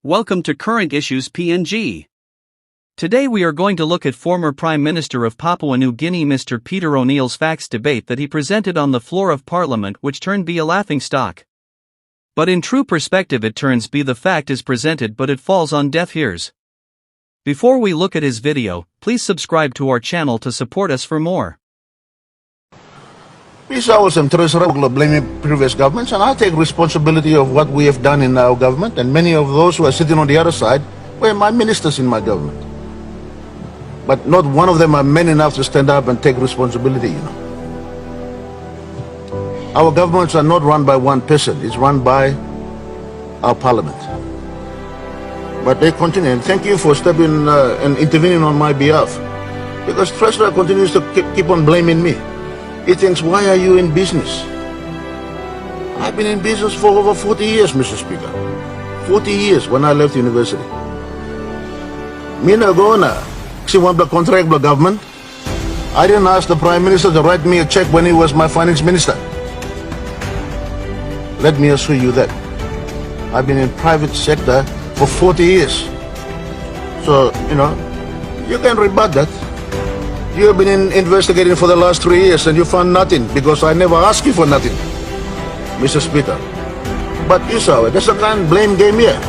Welcome to Current Issues PNG. Today we are going to look at former Prime Minister of Papua New Guinea Mr. Peter O'Neill's facts debate that he presented on the floor of Parliament, which turned be a laughingstock. But in true perspective it turns be the fact is presented but it falls on deaf ears. Before we look at his video, please subscribe to our channel to support us for more. Peace hours and treasurer blaming previous governments, and I take responsibility of what we have done in our government, and many of those who are sitting on the other side were my ministers in my government. But not one of them are men enough to stand up and take responsibility, Our governments are not run by one person, it's run by our parliament. But they continue, and thank you for stepping and intervening on my behalf, because treasurer continues to keep on blaming me. He thinks, why are you in business? I've been in business for over 40 years, Mr. Speaker. 40 years when I left university. Mina gona, si want the contract with the government. I didn't ask the Prime Minister to write me a check when he was my finance minister. Let me assure you that. I've been in private sector for 40 years. So, you can rebut that. You have been investigating for the last 3 years and you found nothing because I never asked you for nothing, Mr. Speaker. But you saw it. There's a kind of blame game here.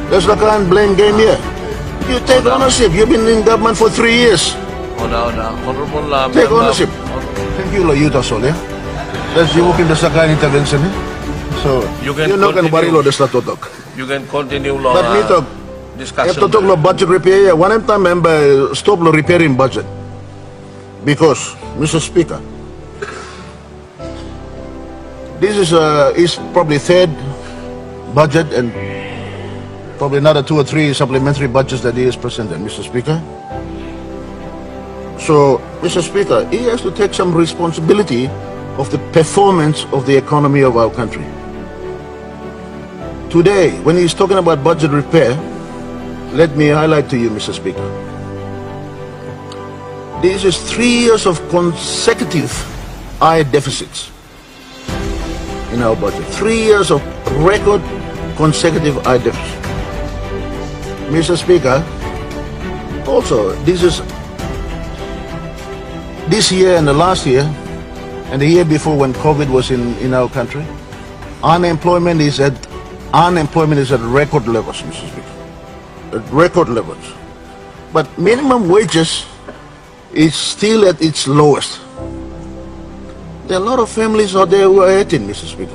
There's a kind of blame game here. You take ownership. You've been in government for 3 years. Take ownership. Thank you, Yuta Solia. Let's you work in the Sakan intervention. So, you know can worry about the statutok. You can continue But me talk. discussion. You have to talk about budget repair. One time member stop repairing budget. Because, Mr. Speaker, this is probably third budget and probably another 2 or 3 supplementary budgets that he has presented, Mr. Speaker. So, Mr. Speaker, he has to take some responsibility of the performance of the economy of our country. Today, when he's talking about budget repair, let me highlight to you, Mr. Speaker. This is 3 years of consecutive high deficits in our budget. 3 years of record consecutive high deficits. Mr. Speaker, also, this year and the last year, and the year before when COVID was in our country, unemployment is at record levels, Mr. Speaker. At record levels. But minimum wages is still at its lowest. There are a lot of families out there who are hurting, Mr. Speaker.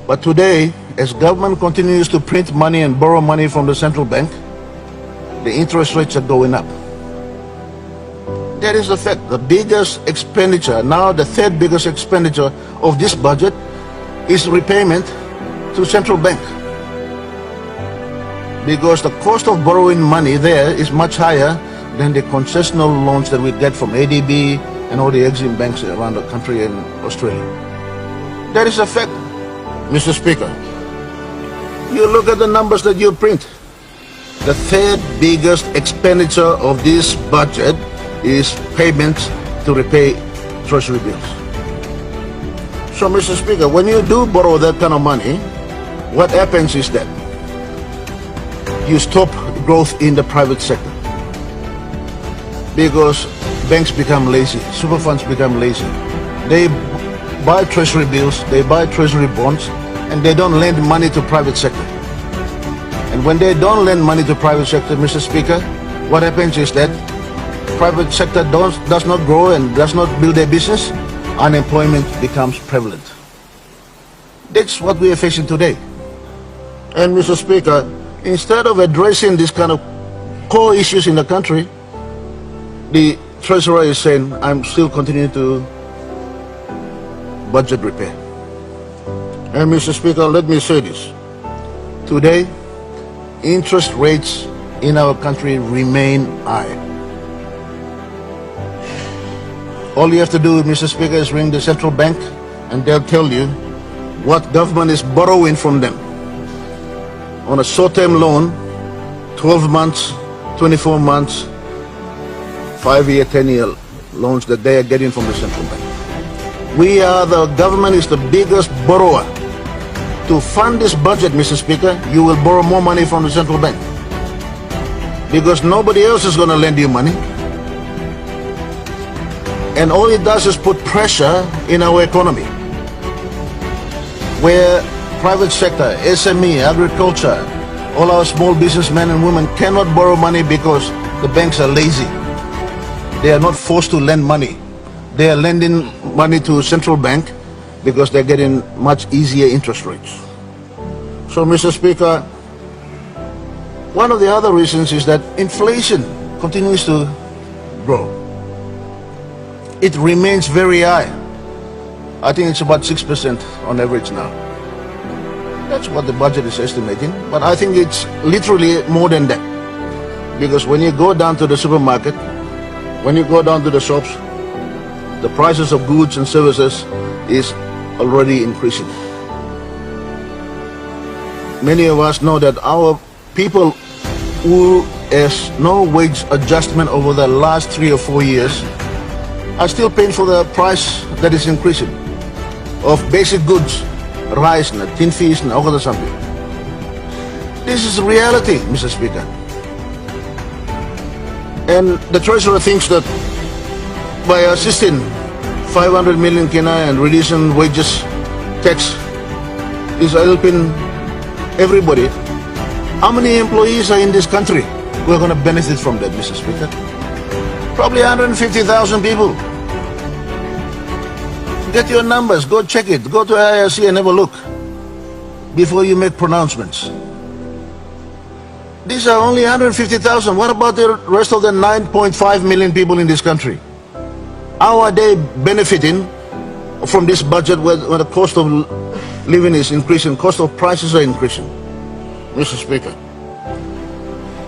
But today, as government continues to print money and borrow money from the central bank, the interest rates are going up. That is the fact. The biggest expenditure, now the third biggest expenditure of this budget is repayment to central bank. Because the cost of borrowing money there is much higher than the concessional loans that we get from ADB and all the Exim banks around the country and Australia. That is a fact, Mr. Speaker. You look at the numbers that you print. The third biggest expenditure of this budget is payments to repay treasury bills. So, Mr. Speaker, when you do borrow that kind of money, what happens is that you stop growth in the private sector because banks become lazy, super funds become lazy. They buy treasury bills, they buy treasury bonds, and they don't lend money to private sector. And when they don't lend money to private sector, Mr. Speaker, what happens is that private sector does not grow and does not build their business, unemployment becomes prevalent. That's what we are facing today. And Mr. Speaker, instead of addressing this kind of core issues in the country, the treasurer is saying, I'm still continuing to budget repair. And Mr. Speaker, let me say this. Today, interest rates in our country remain high. All you have to do, Mr. Speaker, is ring the central bank and they'll tell you what government is borrowing from them. On a short-term loan, 12 months, 24 months, 5-year, 10-year loans that they are getting from the central bank. The government is the biggest borrower to fund this budget, Mr. Speaker, you will borrow more money from the central bank. Because nobody else is going to lend you money. And all it does is put pressure in our economy, where private sector, SME, agriculture, all our small businessmen and women cannot borrow money because the banks are lazy. They are not forced to lend money. They are lending money to central bank because they're getting much easier interest rates. So, Mr. Speaker, one of the other reasons is that inflation continues to grow. It remains very high. I think it's about 6% on average now. That's what the budget is estimating, but I think it's literally more than that. Because when you go down to the supermarket, when you go down to the shops, the prices of goods and services is already increasing. Many of us know that our people who has no wage adjustment over the last 3 or 4 years are still paying for the price that is increasing of basic goods, rice, tin fish, and all of something. This is reality, Mr. Speaker. And the Treasurer thinks that by assisting 500 million Kenya and reducing wages tax is helping everybody. How many employees are in this country who are going to benefit from that, Mr. Speaker? Probably 150,000 people. Get your numbers, go check it, go to IRC and have a look before you make pronouncements. These are only 150,000. What about the rest of the 9.5 million people in this country? How are they benefiting from this budget where the cost of living is increasing, cost of prices are increasing, Mr. Speaker?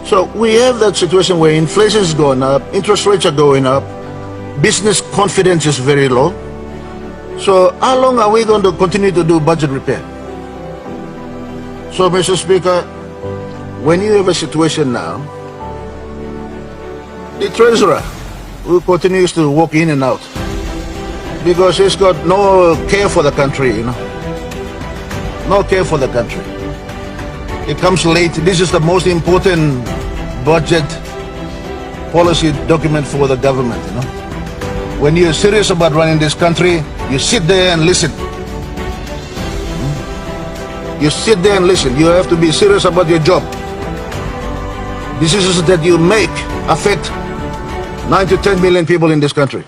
So we have that situation where inflation is going up, interest rates are going up, business confidence is very low. So how long are we going to continue to do budget repair? So, Mr. Speaker, when you have a situation now, the Treasurer who continues to walk in and out because he's got no care for the country, no care for the country. It comes late. This is the most important budget policy document for the government, When you're serious about running this country, you sit there and listen. You sit there and listen. You have to be serious about your job. Decisions that you make affect 9 to 10 million people in this country.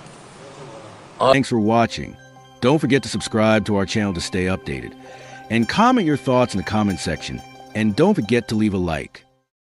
Thanks for watching. Don't forget to subscribe to our channel to stay updated. And comment your thoughts in the comment section. And don't forget to leave a like.